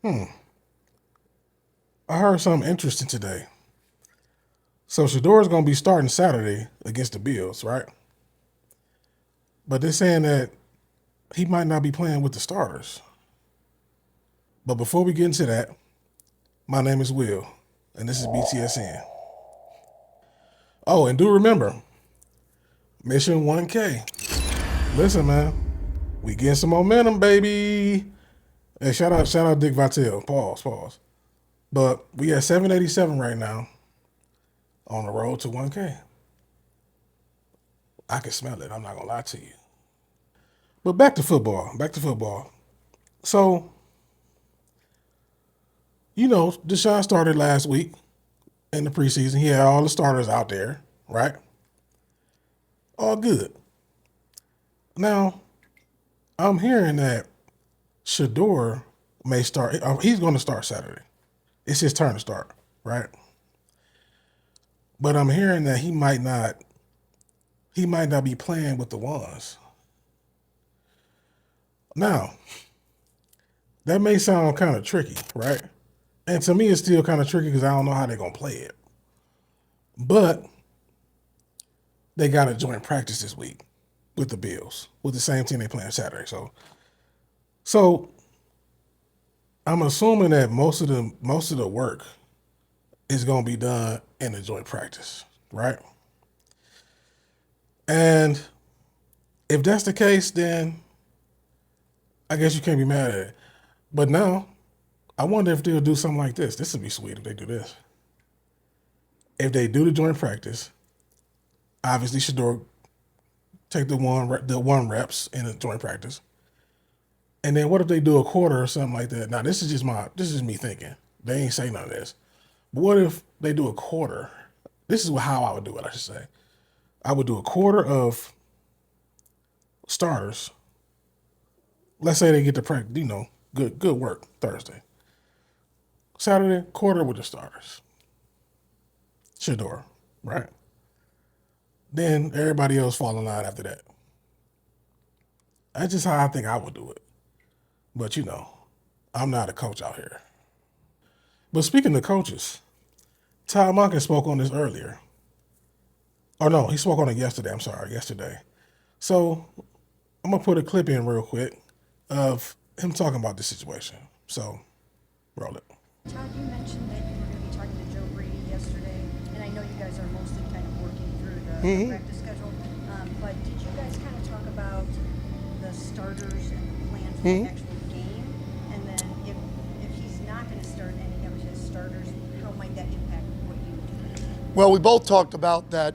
I heard something interesting today. So Shedeur is going to be starting Saturday against the Bills, right? But they're saying that he might not be playing with the starters. But before we get into that, my name is Will, and this is BTSN. Oh, and do remember, Mission 1K. Listen, man, we getting some momentum, baby. Hey, shout out Dick Vitale. Pause. But we at 787 right now on the road to 1K. I can smell it. I'm not gonna lie to you. But back to football. So, Deshaun started last week in the preseason. He had all the starters out there, right? All good. Now, I'm hearing that Shedeur may start. He's going to start Saturday. It's his turn to start, right? But I'm hearing that he might not. He might not be playing with the ones. Now, that may sound kind of tricky, right? And to me, it's still kind of tricky because I don't know how they're going to play it. But they got a joint practice this week with the Bills, with the same team they play on Saturday. So I'm assuming that most of the work is going to be done in the joint practice, right? And if that's the case, then I guess you can't be mad at it. But now, I wonder if they'll do something like this. This would be sweet if they do this. If they do the joint practice, obviously Shedeur take the one reps in the joint practice, and then what if they do a quarter or something like that? Now this is me thinking. They ain't say none of this. But what if they do a quarter? This is how I would do it. I should say I would do a quarter of starters. Let's say they get to practice, good work Thursday. Saturday, quarter with the starters. Shedeur, right? Then everybody else fall in line after that. That's just how I think I would do it. But I'm not a coach out here. But speaking of coaches, Todd Monken spoke on this earlier. Or no, he spoke on it yesterday. I'm sorry, yesterday. So I'm gonna put a clip in real quick of him talking about this situation. So roll it. Todd, you mentioned that you were going to be talking to Joe Brady yesterday, and I know you guys are mostly kind of working through the practice schedule. But did you guys kind of talk about the starters and the plan for the actual game? And then if he's not going to start any of his starters, how might that impact what you do? Well, we both talked about that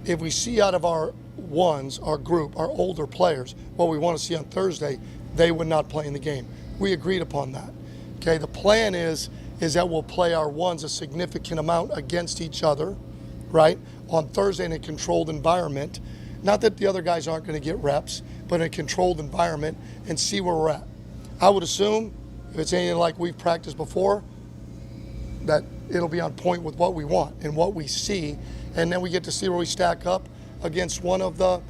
if we see out of our ones, our group, our older players, what we want to see on Thursday, they would not play in the game. We agreed upon that. Okay, the plan is that we'll play our ones a significant amount against each other, right, on Thursday in a controlled environment. Not that the other guys aren't going to get reps, but in a controlled environment and see where we're at. I would assume, if it's anything like we've practiced before, that it'll be on point with what we want and what we see, and then we get to see where we stack up against one of the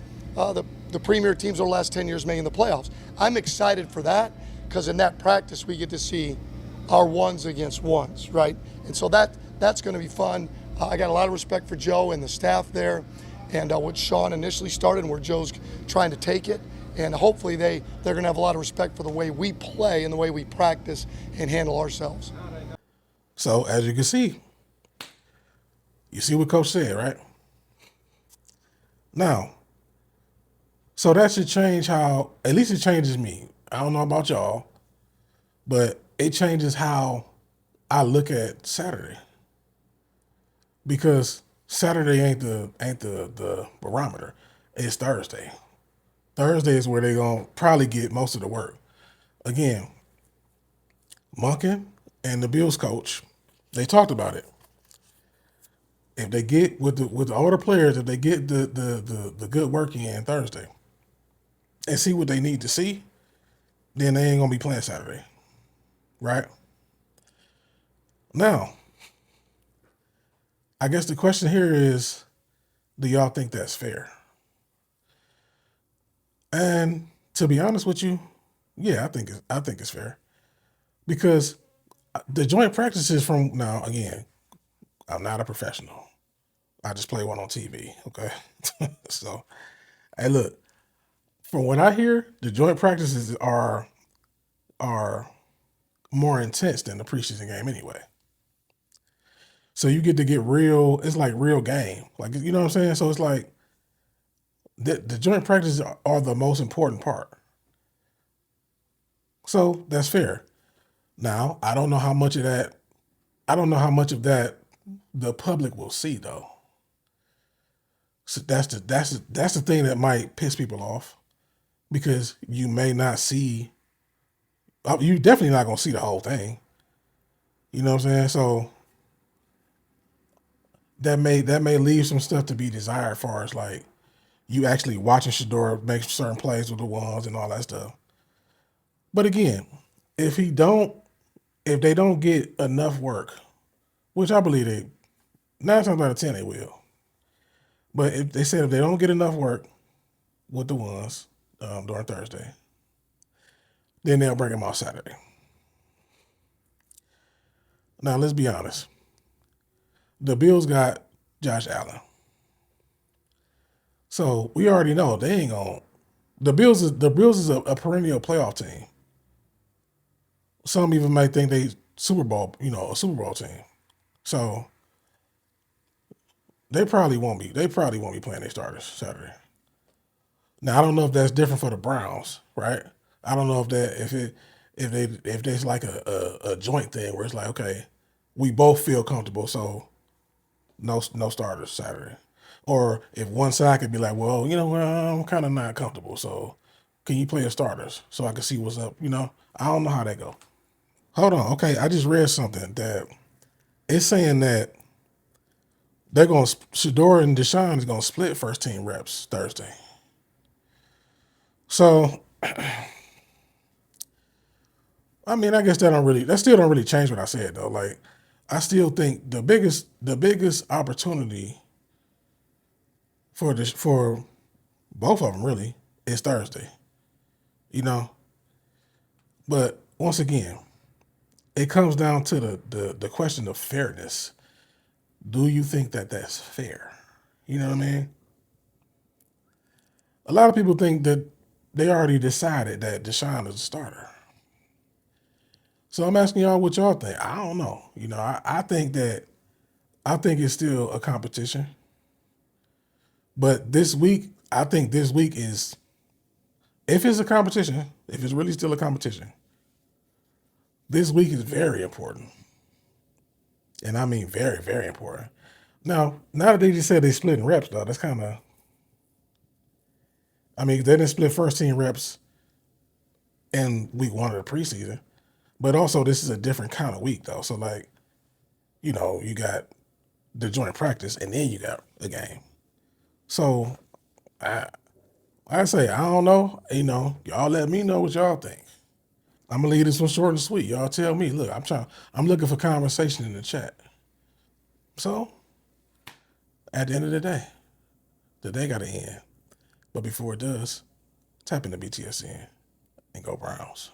premier teams over the last 10 years making the playoffs. I'm excited for that because in that practice we get to see our ones against ones, right? And so that's going to be fun. I got a lot of respect for Joe and the staff there, and what Sean initially started and where Joe's trying to take it. And hopefully they're going to have a lot of respect for the way we play and the way we practice and handle ourselves. So as you can see, you see what Coach said, right? Now, so that should change how, at least it changes me. I don't know about y'all, but it changes how I look at Saturday. Because Saturday ain't the barometer. It's Thursday. Thursday is where they're gonna probably get most of the work. Again, Monken and the Bills coach, they talked about it. If they get with the older players, if they get the good work in Thursday and see what they need to see, then they ain't gonna be playing Saturday. Right? Now, I guess the question here is, do y'all think that's fair? And to be honest with you, yeah, I think it's fair. because the joint practices from now again, I'm not a professional. I just play one on TV. Okay, so hey, look. From what I hear, the joint practices are more intense than the preseason game anyway. So you get to get real. It's like real game. Like you know what I'm saying. So it's like the joint practices are the most important part. So that's fair. Now I don't know how much of that. I don't know how much of that the public will see though. So that's the thing that might piss people off because you may not see. You definitely not gonna see the whole thing. You know what I'm saying? So that may leave some stuff to be desired as far as like you actually watching Shedeur make certain plays with the ones and all that stuff. But again, if he don't, if they don't get enough work, which I believe they 9 times out of 10 they will. But if they said if they don't get enough work with the ones during Thursday, then they'll bring him out Saturday. Now let's be honest. The Bills got Josh Allen. So we already know they ain't gonna. The Bills is a perennial playoff team. Some even might think they Super Bowl, a Super Bowl team. So they probably won't be. They probably won't be playing their starters Saturday. Now I don't know if that's different for the Browns, right? I don't know if there's like a joint thing where it's like okay, we both feel comfortable, so no starters Saturday. Or if one side could be like, well, I'm kind of not comfortable, so can you play the starters so I can see what's up? I don't know how that go. Hold on, okay, I just read something that it's saying that they're going to Shedeur and Deshaun is going to split first team reps Thursday. So, I mean, I guess that still don't really change what I said though. Like, I still think the biggest opportunity for both of them really is Thursday. You know, but once again, it comes down to the question of fairness. Do you think that that's fair? You know what I mean? A lot of people think that they already decided that Deshaun is a starter. So I'm asking y'all what y'all think. I don't know. I think it's still a competition. But I think this week is if it's a competition, if it's really still a competition, this week is very important. And I mean very, very important. Now that they just said they split in reps, though, that's kind of, I mean, they didn't split first team reps in week 1 of the preseason, but also this is a different kind of week, though. So, like, you got the joint practice and then you got a game. So, I say, I don't know. Y'all let me know what y'all think. I'm going to leave this one short and sweet. Y'all tell me, look, I'm looking for conversation in the chat. So, at the end of the day got to end. But before it does, tap into BTSN and go Browns.